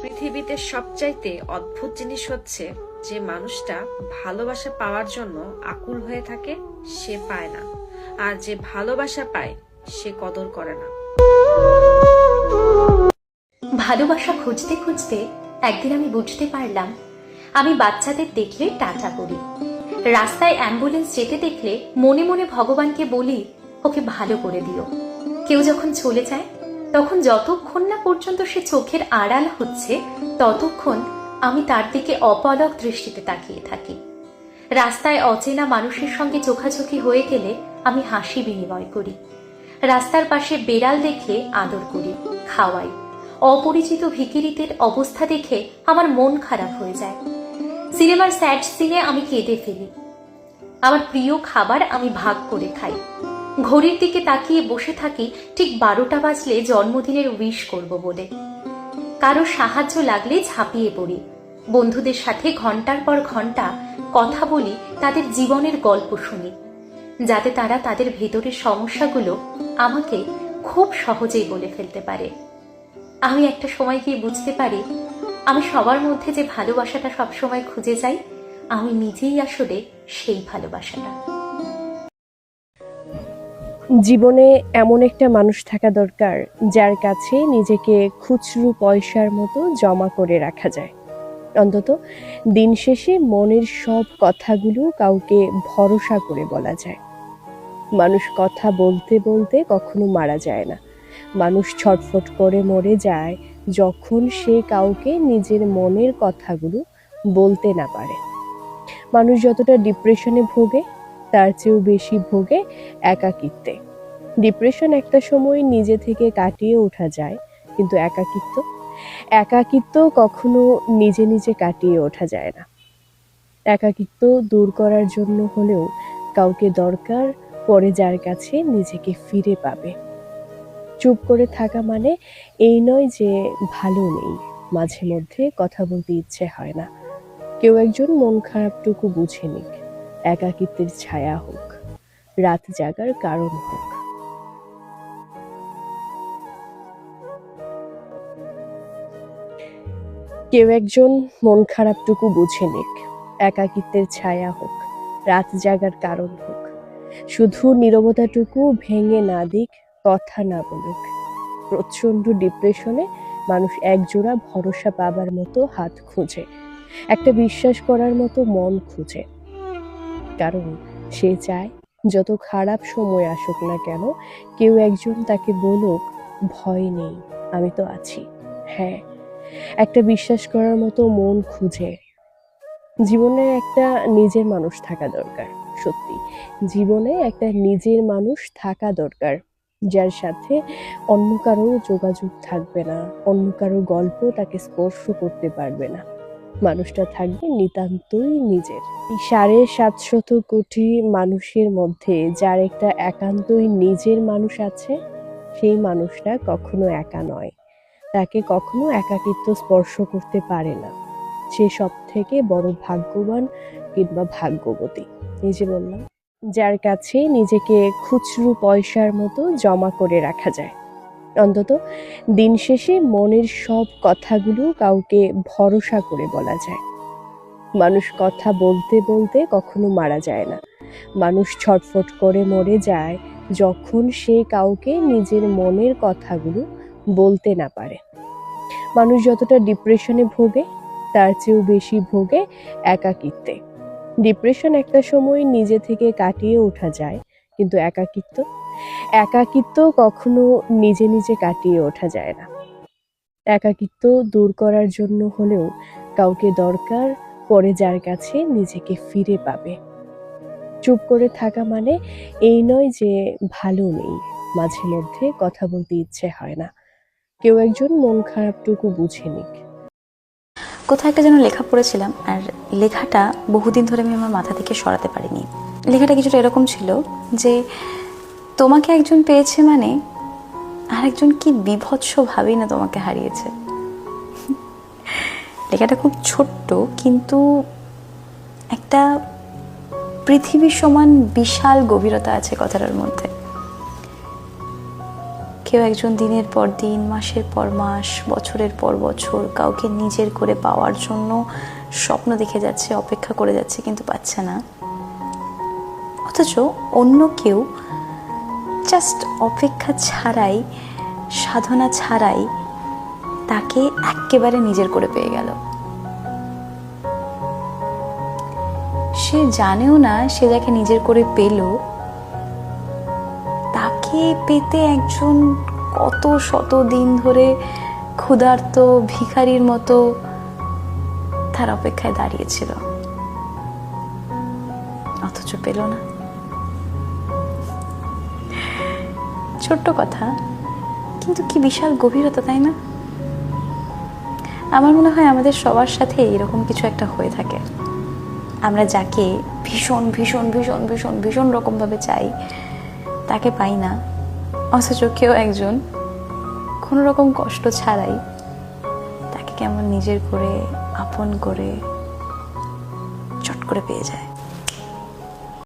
পৃথিবীতে সবচাইতে অদ্ভুত জিনিস হচ্ছে যে মানুষটা ভালোবাসা পাওয়ার জন্য আকুল হয়ে থাকে সে পায় না, আর যে ভালোবাসা পায় সে কদর করে না। ভালোবাসা খুঁজতে খুঁজতে একদিন আমি বুঝতে পারলাম আমি বাচ্চাদের দেখলে টাটা করি, রাস্তায় অ্যাম্বুলেন্স যেতে দেখলে মনে মনে ভগবানকে বলি ওকে ভালো করে দিও। কেউ যখন চলে যায় তখন যতক্ষণ না পর্যন্ত সে চোখের আড়াল হচ্ছে ততক্ষণ আমি তার দিকে অপলক দৃষ্টিতে তাকিয়ে থাকি। রাস্তায় অচেনা মানুষের সঙ্গে চোখাচোখি হয়ে গেলে আমি হাসি বিনিময় করি, রাস্তার পাশে বেড়াল দেখলে আদর করি, খাওয়াই। অপরিচিত ভিখিরিদের অবস্থা দেখে আমার মন খারাপ হয়ে যায়। সিনেমার স্যাড সিনে আমি কেঁদে ফেলি। আমার প্রিয় খাবার আমি ভাগ করে খাই। ঘড়ির দিকে তাকিয়ে বসে থাকি ঠিক 12টা বাজলে জন্মদিনের উইশ করব বলে। কারো সাহায্য লাগলে ঝাঁপিয়ে পড়ি। বন্ধুদের সাথে ঘন্টার পর ঘন্টা কথা বলি, তাদের জীবনের গল্প শুনি, যাতে তারা তাদের ভেতরের সমস্যাগুলো আমাকে খুব সহজেই বলে ফেলতে পারে। আমি একটা সময় গিয়ে বুঝতে পারি আমি সবার মধ্যে যে ভালোবাসাটা সবসময় খুঁজে যাই, আমি নিজেই আসলে সেই ভালোবাসাটা। জীবনে এমন একটা মানুষ থাকা দরকার যার কাছে নিজেকে খুচরো পয়সার মতো জমা করে রাখা যায়। অন্তত দিন শেষে মনের সব কথাগুলো কাউকে ভরসা করে বলা যায়। মানুষ কথা বলতে বলতে কখনো মারা যায় না। মানুষ ছটফট করে মরে যায় যখন সে কাউকে নিজের মনের কথাগুলো বলতে না পারে। মানুষ যতটা ডিপ্রেশনে ভোগে তার চেয়েও বেশি ভোগে একাকিত্বে। ডিপ্রেশন একটা সময় নিজে থেকে কাটিয়ে ওঠা যায়, কিন্তু একাকিত্ব কখনো নিজে নিজে কাটিয়ে ওঠা যায় না। একাকিত্ব দূর করার জন্য হলেও কাউকে দরকার পড়ে যার কাছে নিজেকে ফিরে পাবে। চুপ করে থাকা মানে এই নয় যে ভালো নেই, মাঝে মধ্যে কথা বলতে ইচ্ছে হয় না। কেউ একজন মন খারাপটুকু বুঝে নিক, একাকিত্বের ছায়া হোক, রাত জাগার কারণ হোক। কেউ একজন মন খারাপটুকু বুঝে নিক, একাকিত্বের ছায়া হোক, রাত জাগার কারণ হোক। শুধু নীরবতাটুকু ভেঙে না দিক, কথা না বলুক। প্রচন্ড ডিপ্রেশনে মানুষ একজোড়া ভরসা পাবার মতো হাত খুঁজে, একটা বিশ্বাস করার মতো মন খুঁজে। কারণ সে চায় যত খারাপ সময় আসুক না কেন, কেউ একজন তাকে বলুক ভয় নেই, আমি তো আছি। হ্যাঁ, একটা বিশ্বাস করার মতো মন খুঁজে। জীবনে একটা নিজের মানুষ থাকা দরকার। সত্যি, জীবনে একটা নিজের মানুষ থাকা দরকার, যার সাথে অন্য কারো যোগাযোগ থাকবে না, অন্য কারো গল্প তাকে স্পর্শ করতে পারবে না। মানুষটা থাকবে নিতান্তই নিজের। 750 কোটি মানুষের মধ্যে যার একটা একান্তই নিজের মানুষ আছে, সেই মানুষটা কখনো একা নয়, তাকে কখনো একাকিত্ব স্পর্শ করতে পারে না। সে সব থেকে বড় ভাগ্যবান কিংবা ভাগ্যবতী। এই যে বললাম, যার কাছে নিজেকে খুচরো পয়সার মতো জমা করে রাখা যায়। অন্তত দিন শেষে মনের সব কথাগুলো কাউকে ভরসা করে বলা যায়। মানুষ কথা বলতে বলতে কখনো মারা যায় না। মানুষ ছটফট করে মরে যায় যখন সে কাউকে নিজের মনের কথাগুলো বলতে না পারে। মানুষ যতটা ডিপ্রেশনে ভোগে তার চেয়েও বেশি ভোগে একাকিত্বে। ডিপ্রেশন একটা সময় নিজে থেকে কাটিয়ে ওঠা যায়, কিন্তু একাকিত্ব কখনো নিজে নিজে কাটিয়ে ওঠা যায় না। একাকিত্ব দূর করার জন্য হলেও কাউকে দরকার পড়ে যার কাছে নিজেকে ফিরে পাবে। চুপ করে থাকা মানে এই নয় যে ভালো নেই, মাঝে মধ্যে কথা বলতে ইচ্ছে হয় না। কেউ একজন মন খারাপটুকু বুঝে নিক। কোথাও একটা যেন লেখা পড়েছিলাম, আর লেখাটা বহুদিন ধরে আমি আমার মাথা থেকে সরাতে পারিনি। লেখাটা কিছুটা এরকম ছিল যে তোমাকে একজন পেয়েছে মানে আর একজন কি বিভৎসভাবেই না তোমাকে হারিয়েছে। লেখাটা খুব ছোট্ট, কিন্তু একটা পৃথিবীর সমান বিশাল গভীরতা আছে কথাটার মধ্যে। কেউ একজন দিনের পর দিন, মাসের পর মাস, বছরের পর বছর কাউকে নিজের করে পাওয়ার জন্য স্বপ্ন দেখে যাচ্ছে, অপেক্ষা করে যাচ্ছে, কিন্তু পাচ্ছে না। অথচ অন্য কেউ জাস্ট অপেক্ষা ছাড়াই, সাধনা ছাড়াই তাকে একেবারে নিজের করে পেয়ে গেল। সে জানেও না সে যাকে নিজের করে পেল তাকে পেতে একজন কত শত দিন ধরে ক্ষুধার্ত ভিখারির মতো তার অপেক্ষায় দাঁড়িয়েছিল, অথচ পেল না। ছোট্ট কথা, কিন্তু কি বিশাল গভীরতা, তাই না? আমার মনে হয় আমাদের সবার সাথে এরকম কিছু একটা হয়ে থাকে। আমরা যাকে ভীষণ ভীষণ ভীষণ ভীষণ ভীষণ রকমভাবে চাই তাকে পাই না, অথচ কেউ একজন কোনো রকম কষ্ট ছাড়াই তাকে কেমন নিজের করে, আপন করে, চট করে পেয়ে যায়।